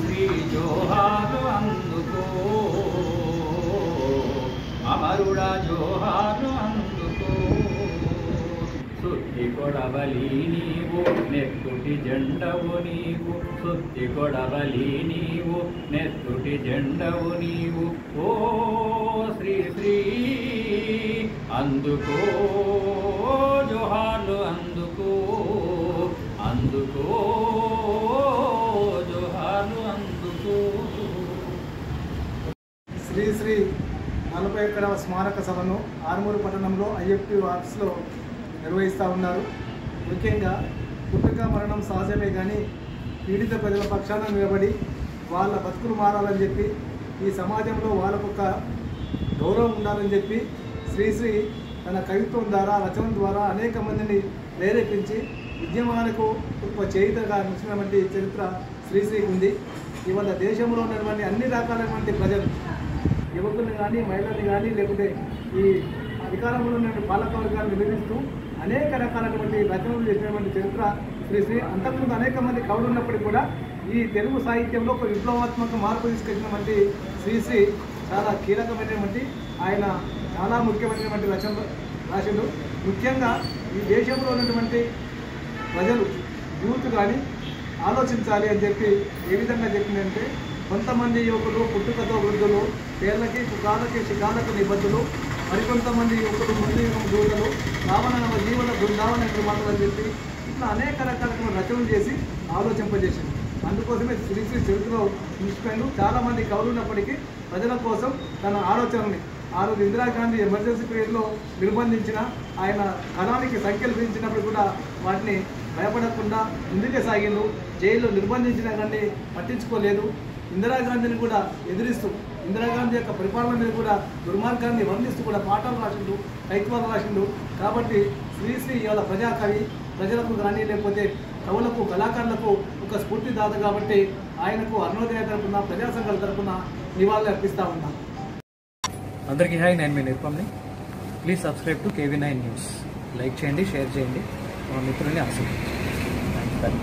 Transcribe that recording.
శ్రీ జోహారు అందుకో అమరుడా జోహారు అందుకో సుత్తి కొడవలి నీవు నెత్తుటి జెండవు నీవు సుత్తి కొడవలి నీవు నెత్తుటి జెండవు నీవు ఓ శ్రీ శ్రీ అందుకో జోహార్లు అందుకో అందుకో జోహార్లు అందుకో. శ్రీ శ్రీ 41వ స్మారక సభను ఆర్మూరు పట్టణంలో ఐఎఫ్టీ ఆఫీస్లో నిర్వహిస్తూ ఉన్నారు. ముఖ్యంగా పుట్టుక మరణం సహజమే కానీ పీడిత ప్రజల పక్షాన నిలబడి వాళ్ళ బతుకులు మారాలని చెప్పి ఈ సమాజంలో వాళ్ళకొక గౌరవం ఉండాలని చెప్పి శ్రీశ్రీ తన కవిత్వం ద్వారా రచన ద్వారా అనేక మందిని ప్రేరేపించి ఉద్యమాలకు ఒక చేయుతగా నిలిచినటువంటి చరిత్ర శ్రీశ్రీకి ఉంది. ఇవాళ దేశంలో ఉన్నటువంటి అన్ని రకాలైనటువంటి ప్రజలు యువకుల్ని కానీ మహిళల్ని కానీ లేకుంటే ఈ అధికారంలో ఉన్న పాలకవర్గాన్ని నివేదిస్తూ అనేక రకాలైనటువంటి రచనలు చేసినటువంటి చరిత్ర శ్రీశ్రీ. అంతకుముందు అనేక మంది కవులు ఉన్నప్పటికీ కూడా ఈ తెలుగు సాహిత్యంలో ఒక విప్లవాత్మక మార్పు తీసుకొచ్చినటువంటి శ్రీశ్రీ చాలా కీలకమైనటువంటి ఆయన చాలా ముఖ్యమైనటువంటి రచనలు రాసిండు. ముఖ్యంగా ఈ దేశంలో ఉన్నటువంటి ప్రజలు యూత్ కానీ ఆలోచించాలి అని చెప్పి ఏ విధంగా చెప్పిందంటే కొంతమంది యువకులు పుట్టుకతో వృద్ధులు పేర్లకి పుకాలకి శిఖాలకు నిబద్ధులు మరికొంతమంది యువకులు ముందు దూతలు రావణ జీవన బృందావన నిర్మాతలు అని చెప్పి ఇట్లా అనేక రకాల రచనలు చేసి ఆలోచింపజేసింది. అందుకోసమే శ్రీశ్రీ చరిత్రలో నిలిచిపోయాడు. చాలామంది కవులు ఉన్నప్పటికీ ప్రజల కోసం తన ఆలోచనల్ని ఆ రోజు ఇందిరాగాంధీ ఎమర్జెన్సీ పీరియడ్లో నిర్బంధించిన ఆయన కళానికి సంఖ్యలు విధించినప్పుడు కూడా వాటిని భయపడకుండా ముందుకే సాగిండు. జైల్లో నిర్బంధించినా కానీ పట్టించుకోలేదు. ఇందిరాగాంధీని కూడా ఎదిరిస్తూ ఇందిరాగాంధీ యొక్క పరిపాలన మీద కూడా దుర్మార్గాన్ని వర్ణిస్తూ కూడా పాటలు రాసిండు, కైత్వాలు రాసిండు. కాబట్టి శ్రీశ్రీ ఇవాళ ప్రజాకవి, ప్రజలకు కానీ లేకపోతే కవులకు కళాకారులకు ఒక స్ఫూర్తిదాత కాబట్టి ఆయనకు అరుణోదయ తరపున ప్రజా సంఘాల తరపున నివాళులు అర్పిస్తూ ఉన్నాం. అందరికీ హాయ్, నేను మీ నిర్పమ్ని. Please subscribe to KV9 news. Like చేయండి, షేర్ చేయండి, మా మిత్రుల్ని ఆశించండి.